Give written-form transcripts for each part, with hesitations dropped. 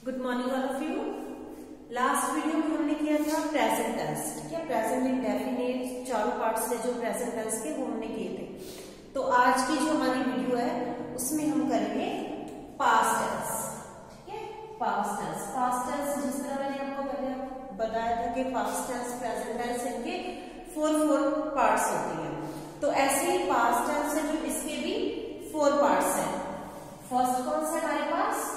Good morning all of you. Last video में हमने किया था प्रेजेंट टेंस, ठीक है। प्रेजेंट इंडेफिनिट चारों पार्ट्स थे जो प्रेजेंट टेंस के, वो हमने किए थे। तो आज की जो हमारी वीडियो है उसमें हम करेंगे पास्ट टेंस, ठीक है। पास्ट टेंस, पास्ट टेंस जिस तरह मैंने आपको पहले बताया था कि पास्ट टेंस प्रेजेंट टेंस इनके फोर पार्ट्स होते हैं। तो ऐसे ही पास्ट टेंस है जो इसके भी 4 पार्ट्स हैं। फर्स्ट कौन सा हमारे पास?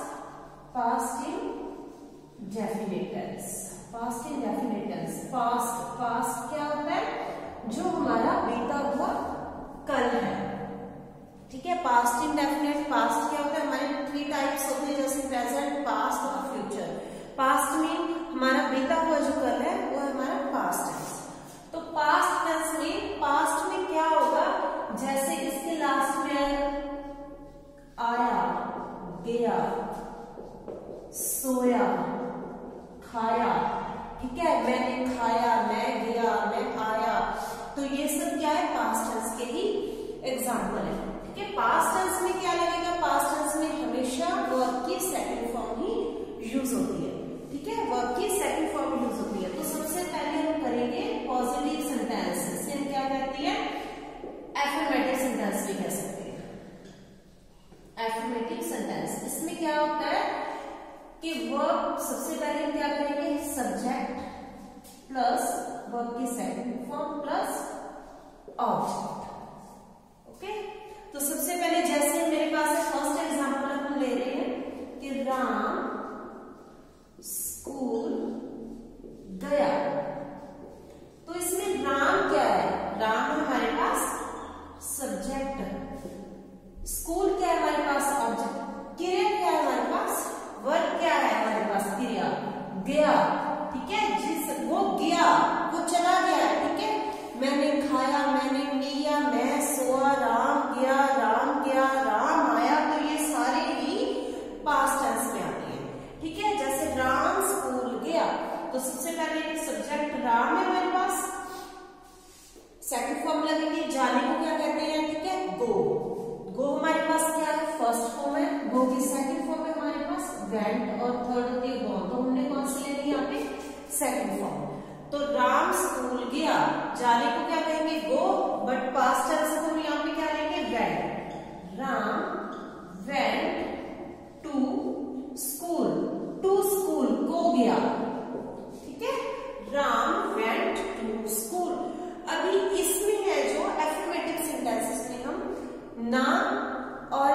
Past indefinite tense. Past indefinite tense, past क्या होता है? जो हमारा बीता हुआ कल है, ठीक है। पास्ट इंडेफिनिट, पास्ट क्या होता है? हमारे 3 टाइप्स होते हैं, जैसे प्रेजेंट, पास्ट और फ्यूचर। पास्ट में हमारा बीता हुआ जो कल है वो है हमारा पास्ट टेंस। तो पास्ट टेंस में, पास्ट में क्या होगा? जैसे इसके लास्ट में आया, गया, सोया, खाया, ठीक है। मैंने खाया, मैं गया, मैं आया, तो ये सब क्या है? पास्ट टेंस के ही एग्जाम्पल है, ठीक है। पास्ट टेंस में क्या लगेगा? पास्ट टेंस में हमेशा वर्ब की सेकंड फॉर्म ही यूज होती है, ठीक है। वर्ब की सेकंड फॉर्म यूज होती है। तो सबसे पहले हम करेंगे पॉजिटिव सेंटेंस, इसे हम क्या कहते हैं? एफर्मेटिव सेंटेंस भी कह सकते हैं। एफर्मेटिव सेंटेंस, इसमें क्या होता है कि वर्ब सबसे पहले क्या करेंगे? सब्जेक्ट प्लस वर्ब की second form plus object, okay. तो सबसे पहले जैसे मेरे पास है, फर्स्ट एग्जांपल हम ले रहे हैं कि राम स्कूल गया। तो इसमें राम क्या है? राम हमारे पास सब्जेक्ट, स्कूल क्या है हमारे पास? ऑब्जेक्ट, क्रिया क्या है हमारे पास? वर्ब क्या है हमारे पास? क्रिया, गया, ठीक है। जिस वो गया, वो चला गया, ठीक है। मैंने खाया, मैंने लिया, मैं सोया, राम गया, राम आया, तो ये सारे ही पास्ट टेंस में आते हैं, ठीक है। जैसे राम स्कूल गया, तो सबसे पहले सब्जेक्ट राम है हमारे पास, सेकंड फॉर्म लगेगी, जाने को क्या कहते हैं? ठीक है, गो। गो हमारे पास क्या है? फर्स्ट फॉर्म है। गो की सेकंड फॉर्म है हमारे पास वेंट, और थर्ड होती है गॉन। तो हमने कौन सी ले ली यहाँ पे? Second form. तो राम स्कूल गया, जाने को क्या कहेंगे? गो, बट पास्ट टेंस से हम यहाँ पे क्या लेंगे? Went. Ram went to school, to school, को गया, ठीक है। Ram went to school. अभी इसमें है जो एफर्मेटिव सेंटेंसेस में हम ना और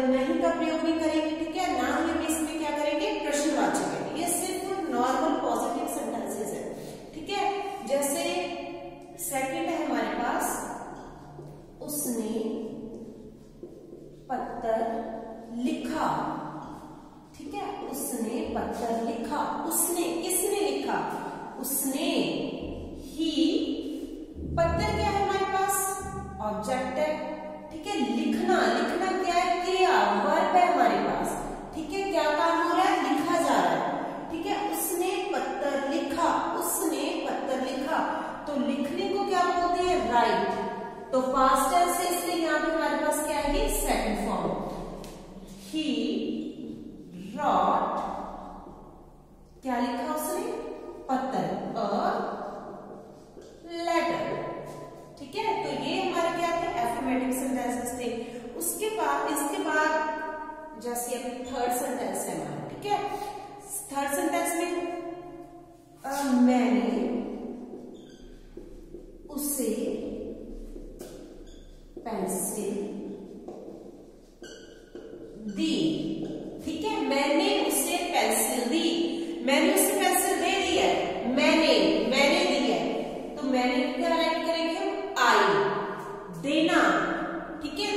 नहीं का प्रयोग नहीं करेंगे, ठीक है। ना ही हम इसमें क्या करेंगे? प्रश्नवाचक है। ये सिर्फ नॉर्मल पॉजिटिव सेंटेंसेस है, ठीक है। जैसे सेकंड है हमारे पास, उसने पत्र लिखा, ठीक है। उसने पत्र लिखा। उसने, किसने लिखा? उसने। ही, पत्र क्या है हमारे पास? ऑब्जेक्ट है, ठीक है। लिखना, लिखना क्या है? क्रिया, वर्ब है हमारे पास, ठीक है। क्या काम हो रहा है? लिखा जा रहा है, ठीक है। उसने पत्र लिखा, उसने पत्र लिखा। तो लिखने को क्या बोलते हैं? राइट। तो पास्ट टेंस है, इसलिए यहाँ पे हमारे पास क्या है? Second form. ही रॉट, क्या लिखा उसने? पत्र, लेटर, ठीक है। तो ये हमारे क्या थे? एफर्मेटिव सेंटेंसेस थे। उसके बाद, इसके बाद जैसे अभी थर्ड सेंटेंस है हमारा, ठीक है। थर्ड सेंटेंस में मैंने उसे पेंसिल दी, ठीक है। मैंने उसे पेंसिल दी, मैंने उसे पेंसिल दे दी है, मैंने दी है। तो मैंने क्या राइट करेंगे? आई। देना, ठीक है।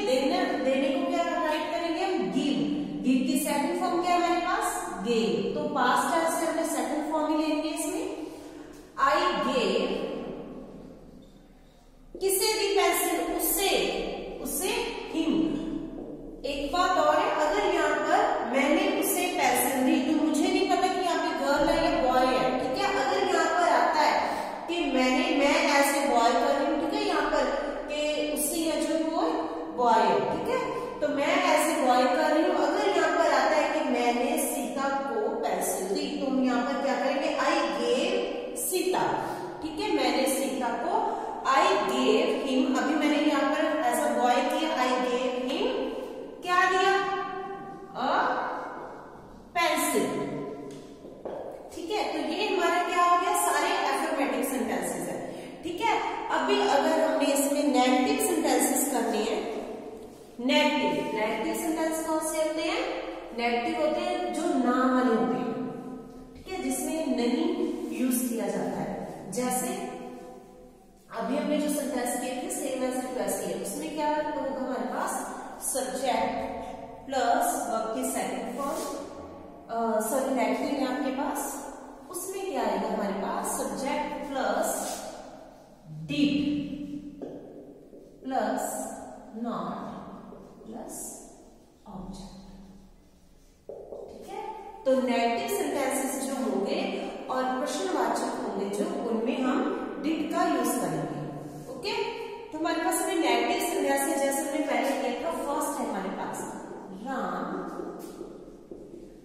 देने को क्या राइट करेंगे? हम गिव। गिव की सेकंड फॉर्म क्या है हमारे पास? गेव। तो पास्ट टेंस से हमने सेकंड फॉर्म ही लेंगे इसमें। आई गेव, किसे दी पेंसिल? उसे हिम। एक बात और है, अगर यहाँ पर मैंने उसे पेंसिल दी, तो मुझे नहीं पता कि यहाँ पे गर्ल है या बॉय है, ठीक है। अगर यहाँ पर आता है कि मैं ऐसे बॉय कर रही हूँ, ठीक है। यहाँ पर कि उससे या जो वो बॉय है, ठीक है। तो मैं ऐसे बॉय कर रही हूँ। अगर यहाँ पर आता है कि मैंने सीता को नेगेटिव होते हैं जो ना वाले होते हैं, ठीक है, जिसमें नहीं यूज किया जाता है। जैसे अभी हमने जो सेंटेंस किए थे सेम एज इट वैसे ही, उसमें क्या होगा हमारे पास सब्जेक्ट प्लस वर्ब की सेकंड फॉर्म, सॉरी नेगेटिव है आपके पास, उसमें क्या आएगा हमारे पास subject plus did plus not plus object, ठीक है। तो नेगेटिव सेंटेंसेस जो होंगे और प्रश्नवाचक होंगे जो, उनमें हम डिड का यूज करेंगे, ओके। तो हमारे पास अभी नेगेटिव सेंटेंस जैसे हमने पहले किया था, फर्स्ट है हमारे पास राम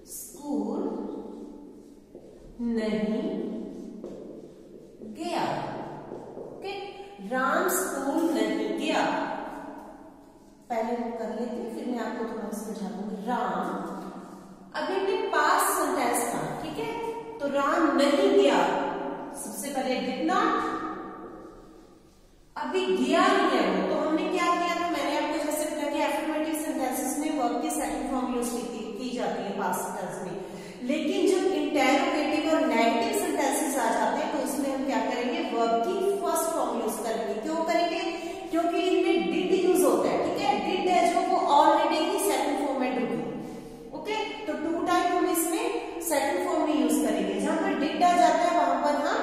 स्कूल नहीं गया, ओके। राम स्कूल नहीं गया, पहले हम कर लेते हैं फिर मैं आपको थोड़ा समझा दूंगी। राम अभी हमने पास्ट सेंटेंस था, ठीक है, तो राम नहीं गया, सबसे पहले डिड नॉट, अभी गया नहीं है, तो हमने क्या किया था, मैंने आपको जैसे बताया कि एफर्मेटिव सेंटेंसेस में वर्ब की सेकंड फॉर्म यूज की जाती है पास्ट टेंस में, लेकिन जब इंटेरोगेटिव और नेगेटिव सेंटेंसेस आ जाते हैं तो उसमें हम क्या करेंगे, वर्ब की फर्स्ट फॉर्म यूज करेंगे। क्यों करेंगे, क्योंकि इनमें डिड यूज होता है, ठीक है, डिड है जो वो ऑलरेडी ही सेकंड फॉर्म में डूबी, ओके। तो टू टाइम हम इसमें सेकंड फॉर्म में यूज करेंगे, जहां पर डिड आ जाता है वहां पर हम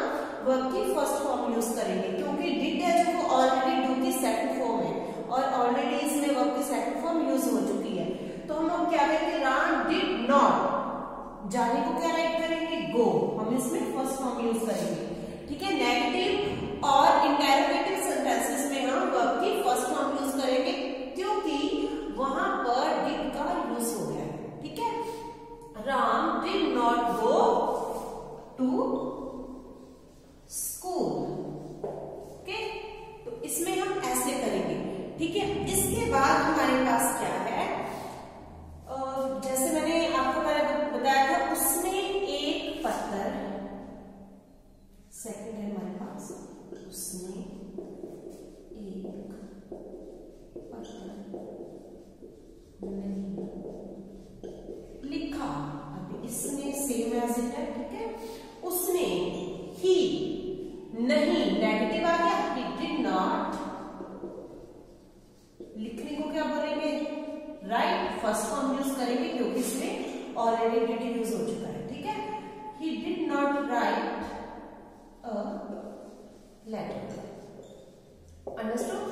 वर्ब की फर्स्ट फॉर्म यूज करेंगे, क्योंकि डिड है जो वो ऑलरेडी डू की सेकंड फॉर्म है और ऑलरेडी इसमें वर्ब की सेकंड फॉर्म यूज हो चुकी है। तो हम क्या करेंगे, राम डिड नॉट, जाने को क्या राइट करेंगे, गो, हम इसमें फर्स्ट फॉर्म यूज करेंगे, ठीक है। नेगेटिव और इंटेरोगेटिव सेंटेंसेस में हम वर्ब की फर्स्ट फॉर्म यूज करेंगे, क्योंकि वहां पर डिड का यूज हो गया है, ठीक है। Ram did not go to school, okay. तो इसमें हम ऐसे करेंगे, ठीक है। इसके बाद हमारे पास क्या है, जैसे मैंने आपको पहले बताया था, उसने एक पत्थर, सेकंड है हमारे पास, उसने एक पत्थर नहीं लिखा, अभी इसमें सेम एज इट है, ठीक है। उसने ही नहीं, नेगेटिव आ गया, he did not, लिखने को क्या बोलेंगे, राइट, फर्स्ट फॉर्म यूज करेंगे क्योंकि इसमें ऑलरेडी डिड यूज हो चुका है, ठीक है। he did not write a letter, understood.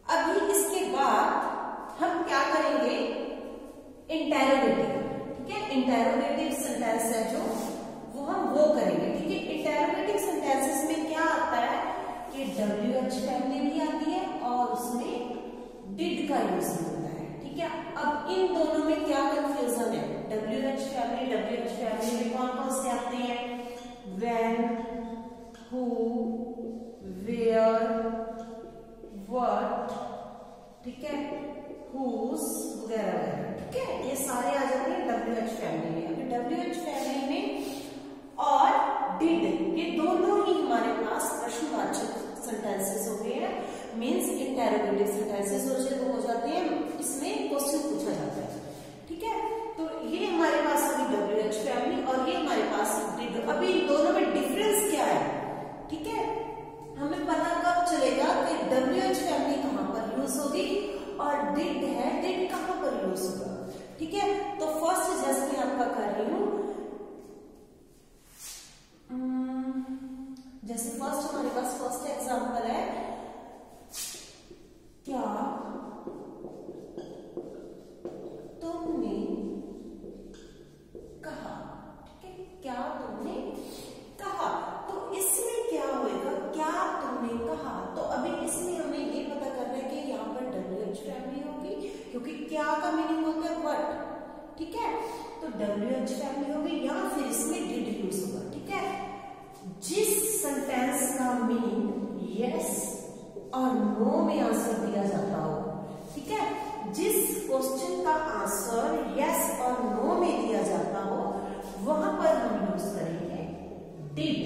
अभी इसके बाद हम क्या करेंगे, इंटेरोगेटिव, ठीक है, इंटेरोगेटिव सेंटेंस है जो वो हम वो करेंगे, ठीक है। इंटेरोगेटिव सेंटेंसेस में क्या आता है कि WH फैमिली भी आती है और उसमें डिड का यूज होता है, ठीक है। अब इन दोनों में क्या कंफ्यूजन है, WH फैमिली में कौन कौन से आते हैं, when, who, where, what, ठीक है, whose वगैरह वगैरह, ठीक है, ये सारे आ जाते हैं WH फैमिली में। अभी WH फैमिली में और डिड, ये दोनों ही हमारे पास प्रश्नवाचक सेंटेंसेस हो गए हैं, मींस इंटेरोगेटिव सेंटेंसेस हो जाते हैं, इसमें क्वेश्चन पूछा जाता है, ठीक है। तो ये हमारे पास अभी WH फैमिली और ये हमारे पास डिड। अभी इन दोनों में डिफरेंस क्या है, ठीक है, हमें पता कब चलेगा कि WH फैमिली कहां पर यूज होगी और डिड है, डिड कहां पर यूज होगा, ठीक है। तो फर्स्ट जस्ट मैं आपका कर रही हूं, जैसे फर्स्ट हमारे पास फर्स्ट एग्जांपल है, क्या तुमने कहा, ठीक है, क्या तुमने कहा। तो इसमें क्या होएगा, क्या तुमने कहा, तो अभी इसमें हमें ये पता करना है कि यहाँ पर WH फैमिली होगी, क्योंकि क्या का मीनिंग होता है व्हाट, ठीक है। तो WH फैमिली होगी या फिर इसमें डिड यूज होगा, ठीक है। जिस सेंटेंस का मीनिंग यस और नो में आंसर दिया जाता हो, ठीक है, जिस क्वेश्चन का आंसर यस और नो में दिया जाता हो वहां पर हम यूज करेंगे डिड,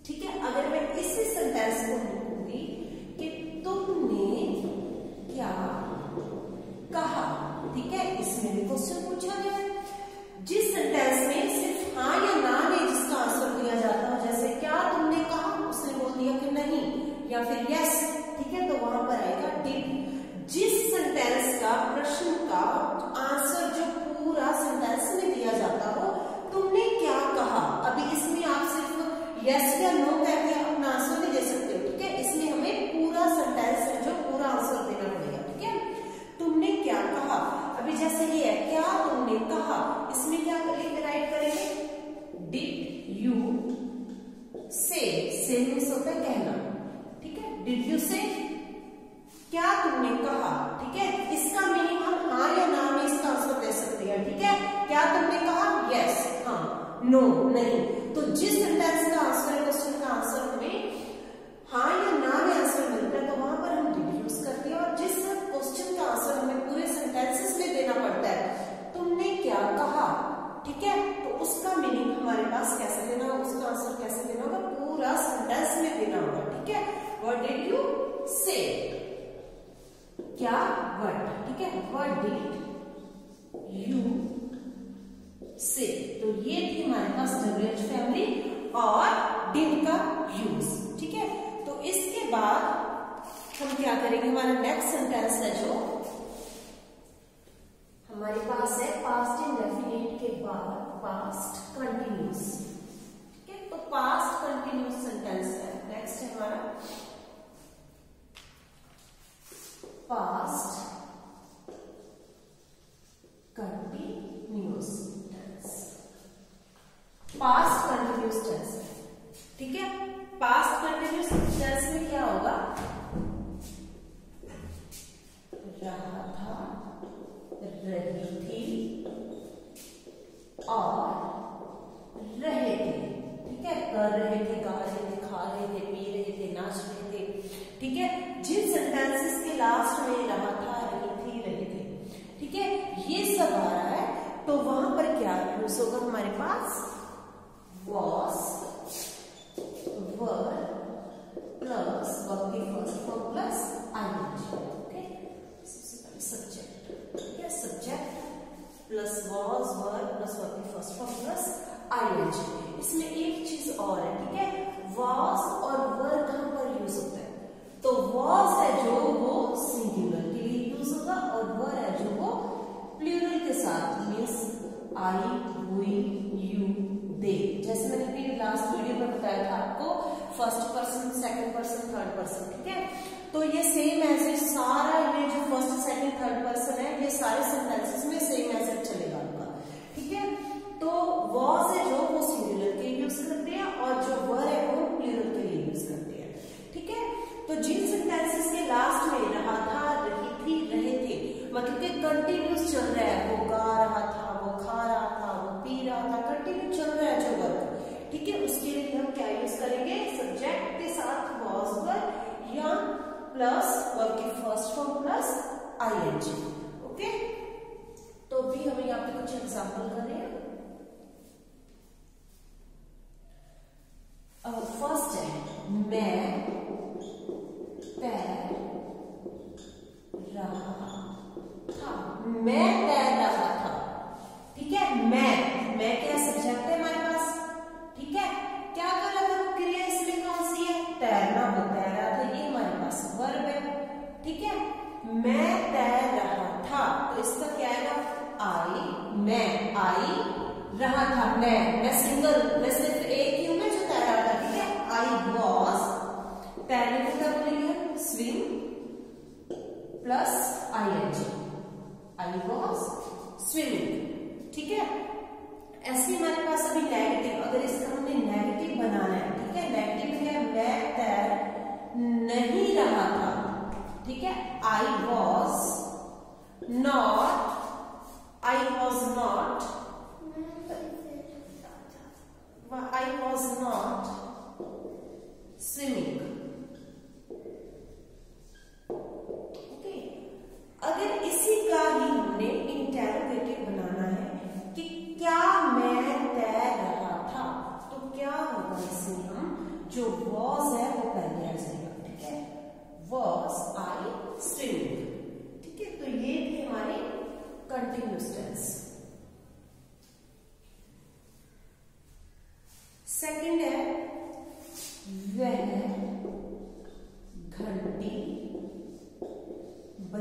ठीक है। अगर मैं इसी सेंटेंस को लिखूंगी कि तुमने क्या कहा, ठीक है, इसमें भी क्वेश्चन पूछा या फिर यस, ठीक है, तो वहां पर आएगा डिड। जिस सेंटेंस का प्रश्न का आंसर जो पूरा सेंटेंस में दिया जाता हो, तुमने क्या कहा। अभी इसमें आप सिर्फ यस या नो करके अपना आंसर नहीं दे सकते हो, ठीक है, इसमें हमें पूरा सेंटेंस है जो पूरा आंसर देना पड़ेगा, ठीक है। तुमने क्या कहा, अभी जैसे ये है क्या तुमने कहा, इसमें क्या राइट करेंगे, डिड यू से मीन्स होता है कहना, ठीक है, डिड यू से, क्या तुमने कहा, ठीक है। इसका मीनिंग हम हाँ या ना में इसका आंसर दे सकते हैं, ठीक है। क्या तुमने कहा, यस, हाँ, नो, नहीं। तो जिस सेंटेंस का आंसर है, क्वेश्चन का आंसर हमें हाँ या ना में आंसर मिलता है, तो वहां पर हम डिड यूज करते हैं। और जिस क्वेश्चन का आंसर हमें पूरे सेंटेंसेस में देना पड़ता है, तुमने क्या कहा, ठीक है, तो उसका मीनिंग हमारे पास कैसे देना होगा, उसका आंसर कैसे देना होगा, पूरा सेंटेंस में देना होगा, ठीक है। व्हाट डिड यू से, क्या, व्हाट, ठीक है, व्हाट डिड यू से। तो ये थी हमारे पास WH फैमिली और डिड का यूज, ठीक है। तो इसके बाद हम क्या करेंगे, हमारा नेक्स्ट सेंटेंस है जो हमारे पास है पास्ट इंडेफिनिट के बाद पास्ट कंटिन्यूस, ठीक है। तो पास्ट कंटिन्यूस सेंटेंस है नेक्स्ट है हमारा past continuous tense, past continuous tense, ठीक है। पास्ट कंटिन्यूस टेंस में क्या होगा, रहा था, रही थी और रहे थे, ठीक है, कर रहे थे, गा रहे थे, खा रहे थे, पी रहे थे, नाच रहे थे, ठीक है। जिन सेंटेंसेस के लास्ट में रहा था, रही थी, रहे थे, ठीक है, ये सब आ रहा है, तो वहां पर क्या यूज होगा हमारे पास, was, were प्लस वर्ब की first form plus ing, okay. सबसे पहले सब्जेक्ट, ठीक है, subject plus was, were plus verb की फर्स्ट फॉर्म प्लस ing। इसमें एक चीज और है, ठीक है, was और were कहां पर यूज होता है, तो was है जो वो सिंगुलर के लिए यूज होगा और were है जो वो प्लूरल के साथ, मीन्स आई, वी, यू, दे। जैसे मैंने अपनी लास्ट वीडियो में बताया था आपको, first person, second person, third person, ठीक है। तो ये सेम एज सारा, ये जो फर्स्ट, सेकंड, थर्ड पर्सन है, ये सारे सेंटेंसेस में सेम एज चलेगा आपका, ठीक है। तो was है जो वो सिंगुलर के लिए यूज करते हैं और जो were है वो प्लूरल के लिए यूज करते हैं, ठीक है। तो जिन सेंटेंसेस के लास्ट में रहा था, रही थी, रहे थे, मतलब कि कंटिन्यूस चल रहा है, वो गा रहा था, वो खा रहा था, वो पी रहा था, कंटिन्यू चल रहा है जो वर्क, ठीक है, उसके लिए हम क्या यूज करेंगे, सब्जेक्ट के साथ was, were या प्लस वर्ब की first form plus ing, okay. तो भी हमें यहाँ पे कुछ एग्जाम्पल कर रहे हैं। फर्स्ट है मैं तैर रहा था, मैं तैर रहा था, ठीक है। मैं क्या सब्जेक्ट है हमारे पास, ठीक है। क्या कर रहा था, क्रिया इसमें कौन सी है, तैरना, वो तैर रहा था, ये हमारे पास वर्ब है, ठीक है। मैं तैर रहा था, तो इसका क्या आएगा, मैं आई रहा था, मैं सिंगल, मैं सिर्फ एक ही हूं मैं जो तैर रहा था, ठीक है। आई वॉज, तैरने को क्या बोलेंगे, swim plus ing, I was swimming, ठीक है। ऐसे हमारे पास अभी नेगेटिव, अगर इसका हमने नेगेटिव बनाना है, ठीक है, नेगेटिव क्या है, मैं तैर नहीं रहा था, ठीक है। I was not, I was not swimming, okay। अगर इसी का ही हमने इंटेरोगेटिव बनाना है कि क्या मैं तैर रहा था, तो क्या होगा, इसमें हम जो was है वो पहले आ जाएगा, ठीक है, was I swimming, ठीक है। तो ये थी हमारी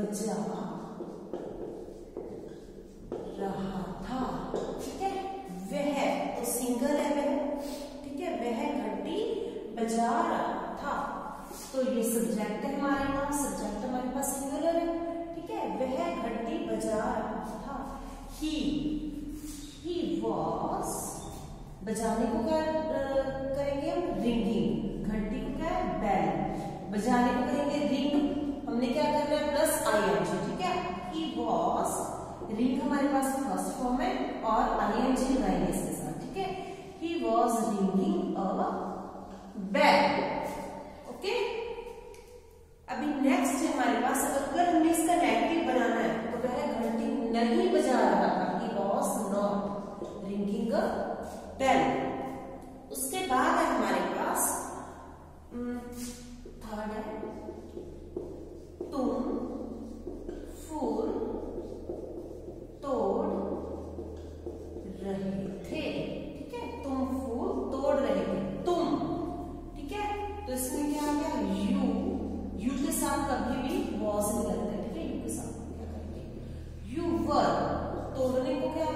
बजा रहा था, ठीक है। वह तो सिंगल है वह, ठीक है, वह घंटी बजा रहा था, तो ये सब्जेक्ट है हमारे पास, सब्जेक्ट हमारे पास सिंगुलर है, ठीक है। वह घंटी बजा रहा था। ही वॉज, बजाने को क्या करेंगे हम, रिंगिंग, घंटी को क्या है, बेल, बजाने को करेंगे रिंग, हमने क्या करना है प्लस आईएनजी, ठीक है। ही वॉज, रिंग हमारे पास फर्स्ट फॉर्म है और आईएनजी लगाएंगे इसके साथ, ठीक है। He was ringing a bell, okay. अभी नेक्स्ट है हमारे पास, अगर हमने इसका नेगेटिव बनाना है तो वह घंटी नहीं बजा रहा था, he was not ringing a bell. उसके बाद है हमारे पास थर्ड है, तुम फूल तोड़ रहे थे, ठीक है। तुम फूल तोड़ रहे थे, तुम, ठीक है। तो इसमें क्या आ गया, यू के साथ कभी भी वॉज नहीं लगता, ठीक है। यू के साथ क्या करेंगे, यू वर, तोड़ने को क्या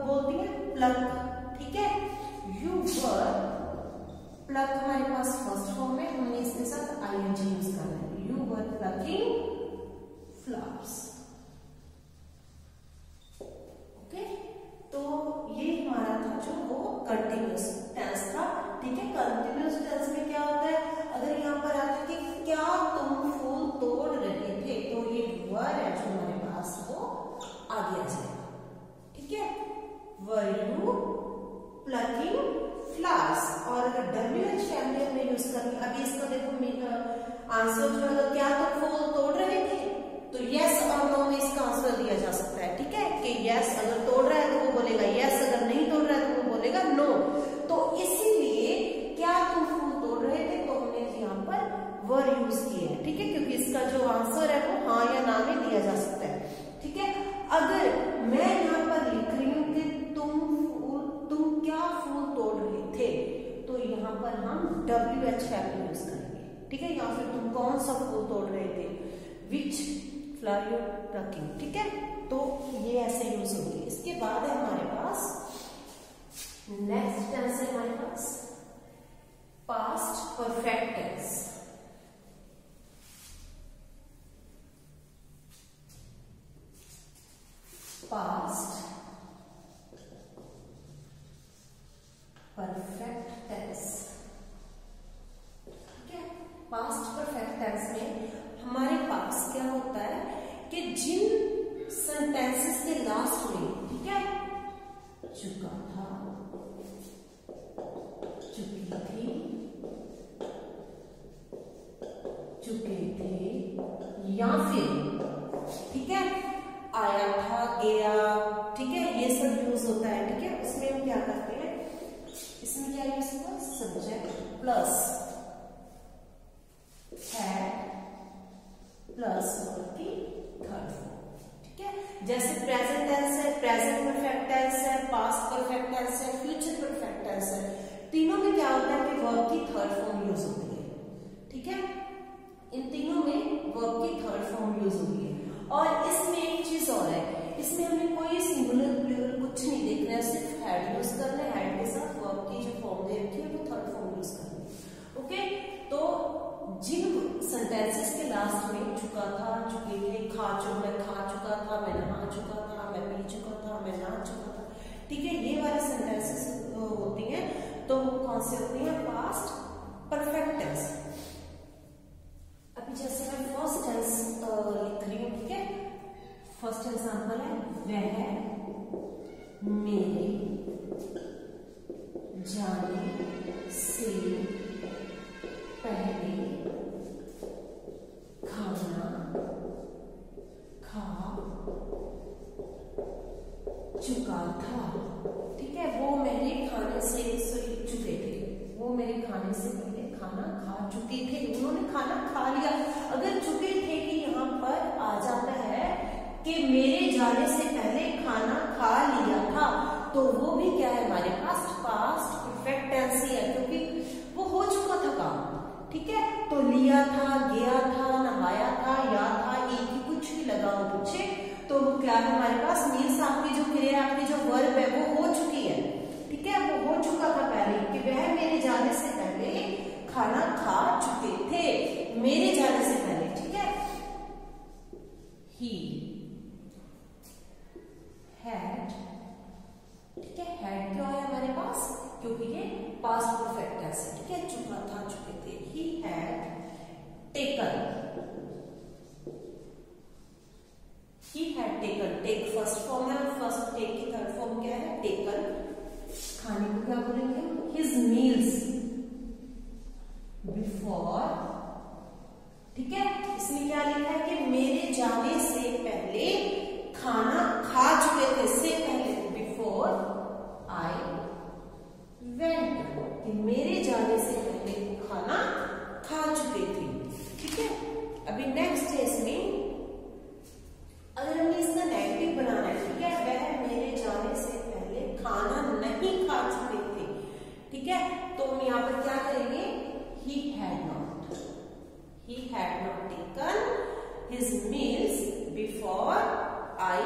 बोलती है, प्लग, ठीक है। यू वर, प्लग हमारे पास फर्स्ट फॉर्म में, हमने इसके साथ आईएनजी यूज करना है, you were plugging flowers, okay. तो ये हमारा था जो वो कंटिन्यूअस टेंस था, ठीक है। कंटिन्यूअस टेंस में क्या होता है, अगर यहाँ पर आता है कि क्या तुम फूल तोड़ रहे थे, तो ये वर है जो हमारे पास वो आगे आ जाएगा, ठीक है। वर यू प्लकिंग फ्लावर्स, और अगर WH फैमिली में यूज करनी, अभी इसका देखो आंसर जो है, क्या तुम फूल तोड़ रहे थे, तो यस और नो में इसका आंसर दिया जा सकता है, ठीक है। कि यस अगर तोड़ रहा है तो वो बोलेगा यस, अगर नहीं तोड़ रहा है तो वो बोलेगा नो। तो इसीलिए क्या तुम फूल तोड़ रहे थे, तो हमने यहाँ पर वर यूज किए हैं, ठीक है, क्योंकि इसका जो आंसर है वो हाँ या ना में दिया जा सकता है, ठीक है। अगर मैं यहाँ पर लिख रही हूँ कि तुम क्या फूल तोड़ रहे थे, तो यहाँ पर हम WH फैमिली यूज करेंगे, ठीक है। या फिर तुम कौन सा फूल तोड़ रहे थे, विच फ्लावर यू प्लकिंग, ठीक है। तो ये ऐसे यूज होगी। इसके बाद है हमारे पास नेक्स्ट टेंस है हमारे पास past perfect tense. Past perfect tense, ठीक है। पास्ट परफेक्ट टेंस में हमारे पास क्या होता है कि जिन सेंटेंसेस के लास्ट में, ठीक है, चुका था, चुकी थी, चुके थे, या फिर, ठीक है, आया था, गया, ठीक है, ये सब यूज होता है, ठीक है। उसमें हम क्या करते हैं, इसमें क्या यूज होगा, सब्जेक्ट प्लस है प्लस की थर्ड फॉर्म, ठीक है। जैसे प्रेजेंट टेंस है, प्रेजेंट परफेक्ट टेंस है, पास्ट परफेक्ट टेंस है, फ्यूचर परफेक्ट टेंस है, तीनों में क्या होता है कि वर्ब की थर्ड फॉर्म यूज होती है, ठीक है। इन तीनों में वर्ब की थर्ड फॉर्म यूज होती है। और इसमें एक चीज और है, इसमें हमें कोई सिंगुलर प्लूरल कुछ नहीं देखना है, सिर्फ हेड यूज करना है, हेड के साथ वर्ब की जो फॉर्म दे रखी है वो थर्ड फॉर्म यूज करनी है, ओके। तो जिन सेंटेंसेस के लास्ट में चुका था, चुके थे, मैं खा चुका था, मैं नहा चुका था, मैं पी चुका था, मैं नाच चुका था, ठीक है, ये वाले सेंटेंसेस होती हैं, तो कौन से होती हैं, पास्ट परफेक्ट टेंस। अभी जैसे मैं फर्स्ट टेंस लिख रही हूँ, ठीक है। फर्स्ट एग्जांपल है, वह मेरे जाने से पहले खाना खा चुका था, ठीक है। वो मेरे खाने से चुके थे, वो मेरे खाने से पहले खाना खा चुके थे, उन्होंने खाना खा लिया। अगर चुके थे कि यहाँ पर आ जाता है कि मेरे जाने से पहले खाना खा लिया था, तो वो भी क्या है हमारे पास, पास्ट परफेक्ट टेंस ही है, क्योंकि वो हो चुका था काम, ठीक है। तो लिया था, गया था, नहाया था, या था, एक ही कुछ भी ठीक है, हैड क्यों है हमारे पास, क्योंकि ये पास्ट परफेक्ट टेंस है। ठीक है, चुका था, चुके थे। He had taken, he had taken, take first form है, फर्स्ट टेक की थर्ड फॉर्म क्या है, टेकन। खाने को क्या बोलेंगे, his meals before। ठीक है, इसमें क्या लिखा है कि मेरे जाने से पहले खाना खा चुके थे, से पहले, बिफोर आई वेंट, कि मेरे जाने से पहले खाना खा चुके थे। ठीक है, अभी नेक्स्ट है इसमें, अगर हमें इसका नेगेटिव बनाना है, ठीक है, वह मेरे जाने से पहले खाना नहीं खा चुके थे। ठीक है, तो हम यहाँ पर क्या करेंगे, he had not taken his meals before I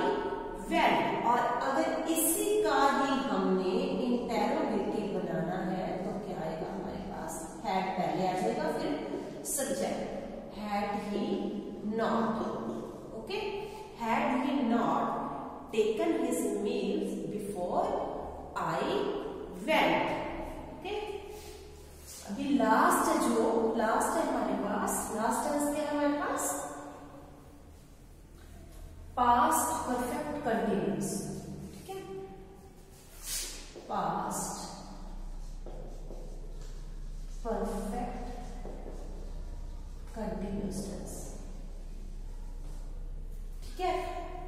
went। और अगर इसी का ही हमने इंटेरोगेटिव बनाना है तो क्या आएगा हमारे पास, had पहले आ जाएगा, फिर subject, had he not, okay, had he not taken his meals before I went। Okay, अभी लास्ट है, जो लास्ट है हमारे पास, लास्ट टेंस क्या है हमारे पास, पास्ट परफेक्ट कंटिन्यूअस। ठीक है, पास्ट परफेक्ट कंटिन्यूअस टेंस। ठीक है,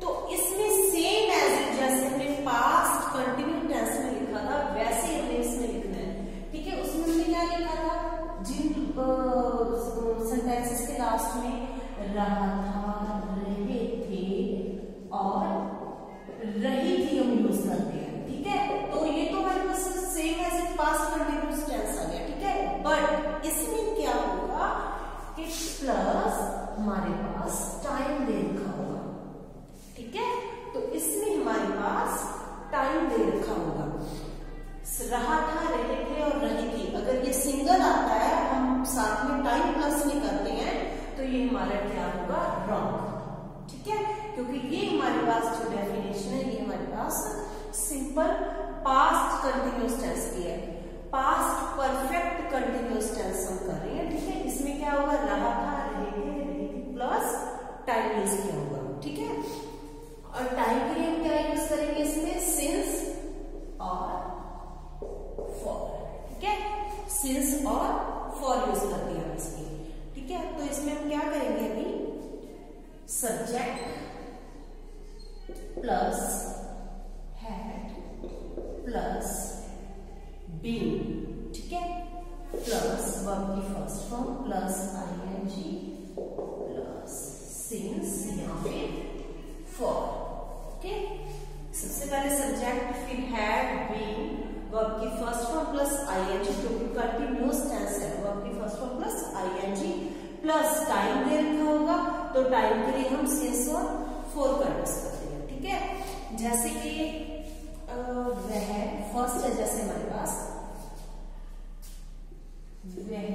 तो इसमें सेम एज इट, जैसे हमने पास्ट कंटिन्यूअस टेंस में लिखा था वैसे ही हमें इसमें लिखना है। ठीक है, उसमें हमने क्या लिखा था, जिन सेंटेंसेस के लास्ट में रहा था, रहे थे और रही थी हम यूज करते हैं। ठीक है, तो ये तो हमारे पास same as it past continuous tense आ गया। ठीक है, बट इसमें क्या होगा कि प्लस हमारे पास टाइम दे रखा होगा। ठीक है, तो इसमें हमारे पास टाइम दे रखा होगा, रहा था, रहे थे और रही थी। अगर ये सिंगल आता है, हम साथ में टाइम प्लस में करते हैं, तो ये हमारा क्या होगा, रॉन्ग। ठीक है, क्योंकि ये हमारे पास जो डेफिनेशन है, ये हमारे पास सिंपल पास्ट कंटिन्यूअस टेंस की है, पास्ट परफेक्ट कंटिन्यूअस टेंस हम कर रहे हैं। ठीक है, इसमें क्या होगा, रहा था, रहे थे, रही थी, प्लस टाइम यूज किया होगा। ठीक है, और टाइम के लिए हम क्या यूज करेंगे इसमें, सिंस और फॉर। ठीक है, सिंस और फॉर यूज कर दिया इसकी। ठीक है, तो इसमें हम क्या करेंगे, अभी subject plus had plus been. ठीक है, प्लस वर्ब की first form plus ING plus since या फिर फॉर। ओके, सबसे पहले सब्जेक्ट, फिर हैड, बीन, वर्ब की फर्स्ट फॉर्म प्लस आईएनजी, क्योंकि कंटिन्यूअस टेंस है, वर्ब की first form plus ING plus time दे रखा होगा, तो टाइम के लिए हम सिंस और फॉर का यूज करते हैं। ठीक है, जैसे कि वह फर्स्ट है, जैसे हमारे पास वह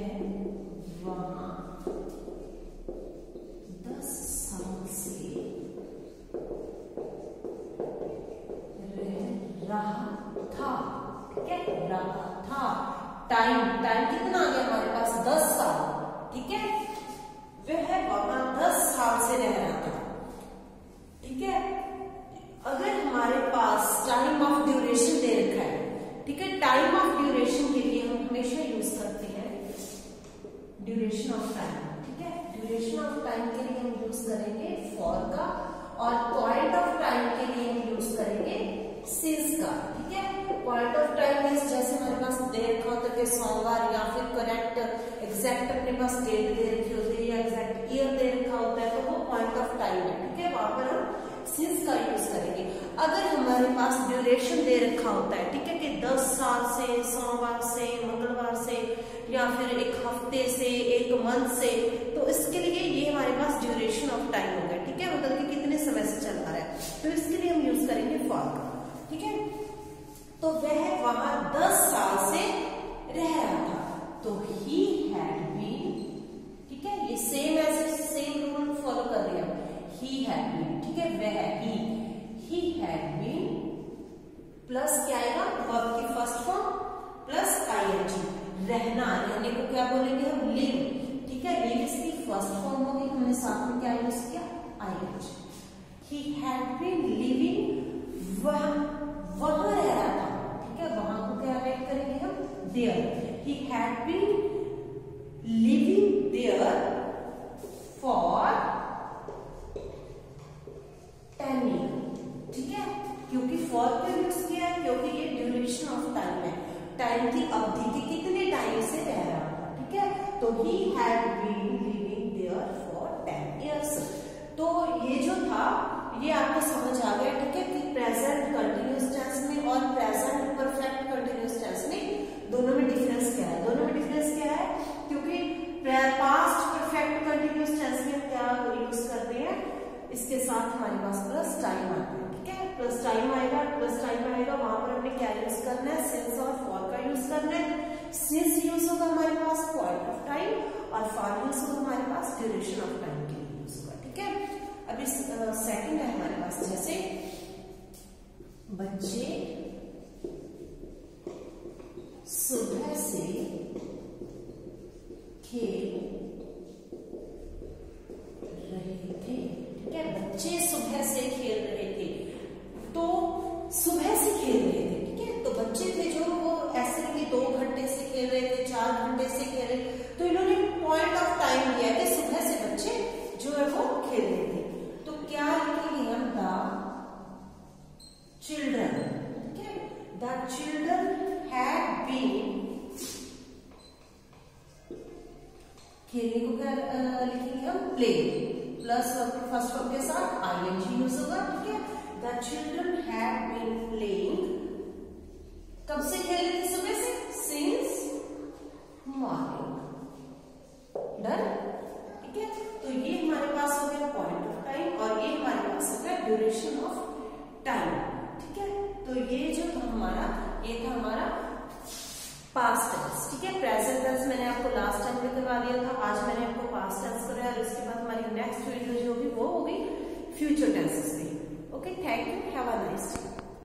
वहां 10 साल से रहा था। ठीक है, रहा था, टाइम कितना आ गया हमारे पास, 10 साल। ठीक है, वह वहां 10 साल से रह रहा था। ठीक है, अगर हमारे पास टाइम ऑफ ड्यूरेशन दे रखा है, ठीक है, टाइम ऑफ ड्यूरेशन के लिए हम हमेशा यूज करते हैं ड्यूरेशन ऑफ टाइम। ठीक है, ड्यूरेशन ऑफ टाइम के लिए हम यूज करेंगे फॉर का, और पॉइंट ऑफ टाइम के लिए हम यूज करेंगे सिंस का। ठीक है, पॉइंट ऑफ टाइम मींस जैसे हमारे पास दे रखा होता है कि सोमवार, या फिर करेक्ट एग्जैक्ट अपने पास डेट दे रखी होती है, या एग्जैक्ट ईयर दे रखा होता है, तो वो पॉइंट ऑफ टाइम है। ठीक है, वहां पर हम सिंस का यूज करेंगे। अगर हमारे पास ड्यूरेशन दे रखा होता है, ठीक है, कि 10 साल से, सोमवार से, मंगलवार से, या फिर एक हफ्ते से, एक मंथ से, तो इसके लिए ये हमारे पास ड्यूरेशन ऑफ टाइम होगा। ठीक है, मतलब कि कितने समय से चल रहा है, तो इसके लिए हम यूज करेंगे फॉर का। ठीक है, तो वह वहां 10 साल से रह रहा था, तो ही हैड बीन। ठीक है, ये सेम ऐसे सेम रूल फॉलो कर रहे हैं, ही हैड बीन। ठीक है, वह ही हैड बीन प्लस क्या आएगा वर्ब की फर्स्ट फॉर्म प्लस आईएनजी। रहना, रहने को क्या बोलेंगे हम? लिव। ठीक है, लिव इसकी फर्स्ट फॉर्म होगी, हमने साथ में क्या यूज किया? I N G. He had been living, वहां रह रहा था। ठीक है, वहां को क्या राइट करेंगे हम? There. He had been living there for 10 year. ठीक है, क्योंकि फॉर क्यों यूज किया? क्योंकि ये ड्यूरेशन ऑफ टाइम है, टाइम की अवधि के कितने टाइम से रह रहा था। ठीक है, तो he had been living there for 10 years. तो ये जो था ये आपको समझ आ गया। ठीक है, कि प्रेजेंट कंटिन्यूअस टेंस में और प्रेजेंट परफेक्ट कंटिन्यूअस टेंस में दोनों में डिफरेंस क्या है? दोनों में डिफरेंस क्या है? क्योंकि पास्ट परफेक्ट कंटिन्यूअस टेंस में क्या यूज करते हैं? इसके साथ हमारे पास प्लस टाइम आता है। ठीक है, प्लस टाइम आएगा, वहां पर हमने क्या यूज करना है? सिंस और फॉर का यूज करना है। सिंस यूज होगा हमारे पास पॉइंट ऑफ टाइम और फॉर यूज होगा हमारे पास ड्यूरेशन ऑफ टाइम के लिए यूज होगा। ठीक है, अभी सेकंड है हमारे पास, जैसे बच्चे सुबह से खेल रहे थे। ठीक है, बच्चे सुबह से खेल रहे थे, तो सुबह से खेल रहे थे। ठीक है, तो बच्चे थे जो वो ऐसे कि 2 घंटे से खेल रहे थे, 4 घंटे से खेल रहे, तो इन्होंने पॉइंट ऑफ टाइम दिया कि सुबह से बच्चे जो है वो खेल रहे थे। तो क्या लिखेंगे हम? The children. ठीक है, द चिल्ड्रन हैड बीन, खेलने को क्या लिखेंगे हम? प्ले, प्लस फर्स्ट फॉर्म के साथ आईएनजी यूज होगा। ठीक है, the children had been playing, कब से खेल रहे थे? सुबह से, सिंस मॉर्निंग। डन। ठीक है, तो ये हमारे पास हो गया पॉइंट ऑफ टाइम और ये हमारे पास हो गया ड्यूरेशन ऑफ टाइम। ठीक है, तो ये जो था हमारा, ये था हमारा पास्ट टेंस। ठीक है, प्रेजेंट टेंस मैंने आपको लास्ट टाइम में करवा दिया था, आज मैंने आपको पास्ट टेंस कराया और उसके बाद हमारी नेक्स्ट वीडियो जो होगी वो होगी फ्यूचर टेंसेस में। Okay, thank you, have a nice day.